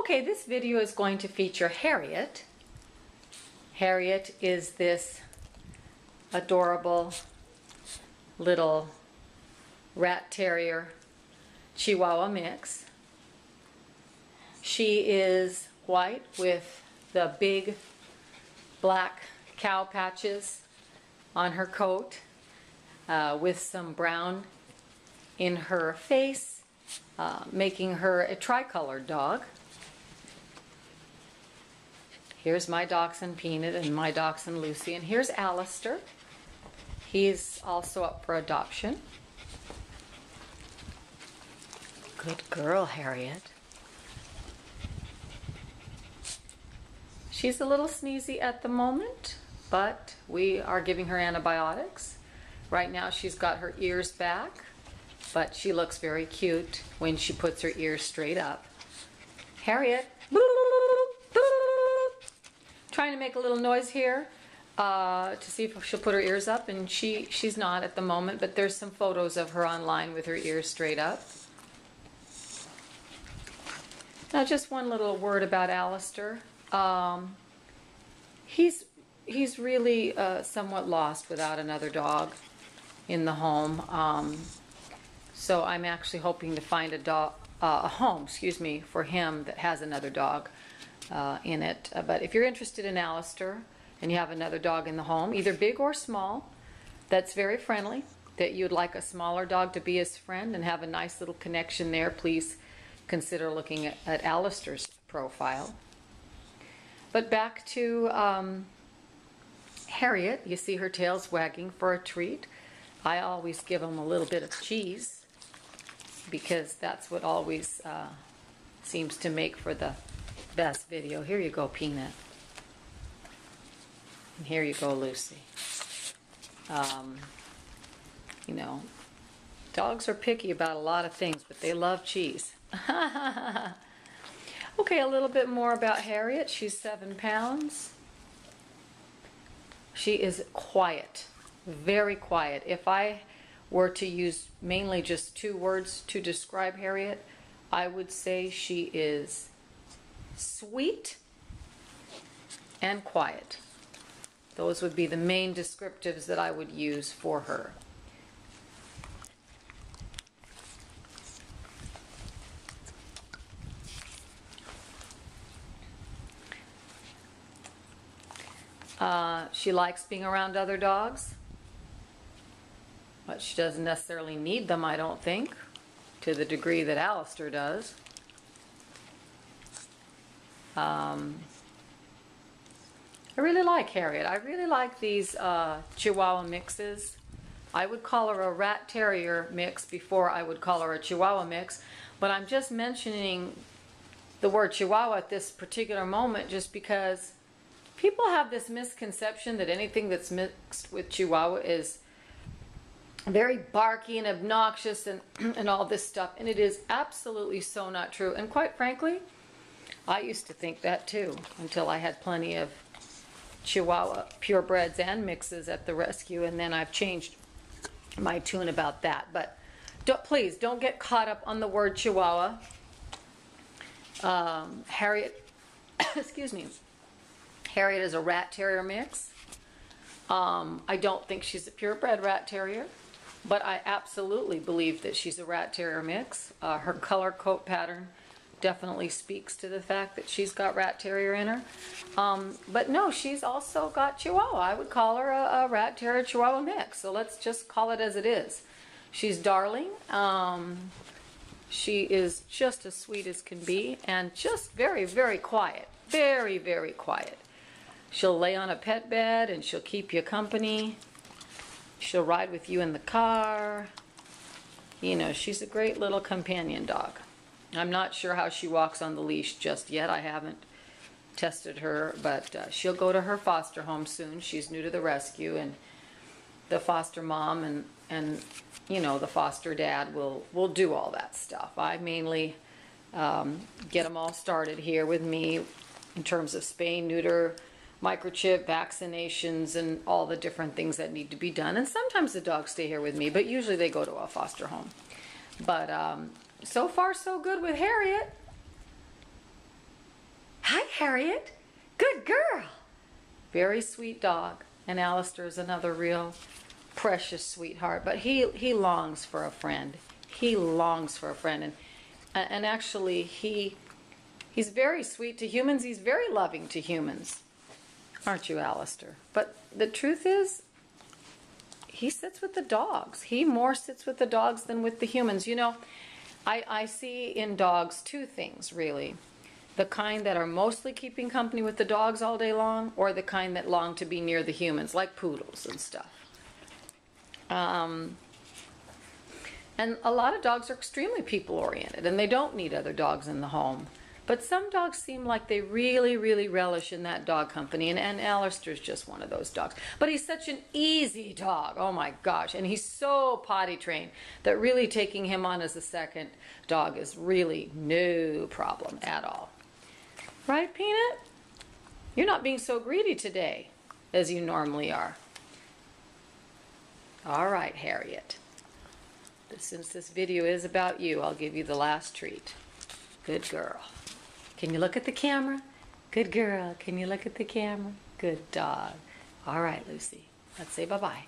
Okay, this video is going to feature Harriet. Harriet is this adorable little rat terrier Chihuahua mix. She is white with the big black cow patches on her coat, with some brown in her face, making her a tricolored dog. Here's my dachshund Peanut and my dachshund Lucy, and here's Alistair. He's also up for adoption. Good girl, Harriet. She's a little sneezy at the moment, but we are giving her antibiotics. Right now she's got her ears back, but she looks very cute when she puts her ears straight up. Harriet, trying to make a little noise here to see if she'll put her ears up, and she's not at the moment, but there's some photos of her online with her ears straight up. Now just one little word about Alistair. He's really somewhat lost without another dog in the home. So I'm actually hoping to find a home, for him that has another dog in it. But if you're interested in Alistair and you have another dog in the home, either big or small, that's very friendly, that you'd like a smaller dog to be his friend and have a nice little connection there, please consider looking at Alistair's profile. But back to Harriet. You see her tail's wagging for a treat. I always give them a little bit of cheese because that's what always seems to make for the best video. Here you go, Peanut. And here you go, Lucy. You know, dogs are picky about a lot of things, but they love cheese. Okay, a little bit more about Harriet. She's 7 pounds. She is quiet, very quiet. If I were to use mainly just 2 words to describe Harriet, I would say she is sweet and quiet. Those would be the main descriptives that I would use for her. She likes being around other dogs, but she doesn't necessarily need them, I don't think, to the degree that Alistair does. I really like Harriet. I really like these Chihuahua mixes. I would call her a rat terrier mix before I would call her a Chihuahua mix, but I'm just mentioning the word Chihuahua at this particular moment just because people have this misconception that anything that's mixed with Chihuahua is very barky and obnoxious and all this stuff, and it is absolutely so not true. And quite frankly, I used to think that too until I had plenty of Chihuahua purebreds and mixes at the rescue, and then I've changed my tune about that. But please don't get caught up on the word Chihuahua. Harriet, excuse me, Harriet is a rat terrier mix. I don't think she's a purebred rat terrier, but I absolutely believe that she's a rat terrier mix. Her color coat pattern definitely speaks to the fact that she's got rat terrier in her. But no, she's also got Chihuahua. I would call her a rat terrier Chihuahua mix. So let's just call it as it is. She's darling. She is just as sweet as can be and just very, very quiet. Very, very quiet. She'll lay on a pet bed and she'll keep you company. She'll ride with you in the car. You know, she's a great little companion dog. I'm not sure how she walks on the leash just yet. I haven't tested her, but she'll go to her foster home soon. She's new to the rescue, and the foster mom and you know, the foster dad will do all that stuff. I mainly get them all started here with me in terms of spay, neuter, microchip, vaccinations, and all the different things that need to be done. And sometimes the dogs stay here with me, but usually they go to a foster home. But so far so good with Harriet. Harriet. Good girl. Very sweet dog. And Alistair's another real precious sweetheart. But he longs for a friend. He longs for a friend. And actually, he's very sweet to humans. He's very loving to humans. Aren't you, Alistair? But the truth is, he sits with the dogs. He more sits with the dogs than with the humans. You know, I see in dogs two things, really. The kind that are mostly keeping company with the dogs all day long, or the kind that long to be near the humans, like poodles and stuff. And a lot of dogs are extremely people-oriented, and they don't need other dogs in the home. But some dogs seem like they really, really relish in that dog company, and Alistair's just one of those dogs. But he's such an easy dog, oh my gosh, and he's so potty trained that really taking him on as a second dog is really no problem at all. Right, Peanut? You're not being so greedy today as you normally are. All right, Harriet. Since this video is about you, I'll give you the last treat. Good girl. Can you look at the camera? Good girl. Can you look at the camera? Good dog. All right, Lucy. Let's say bye-bye.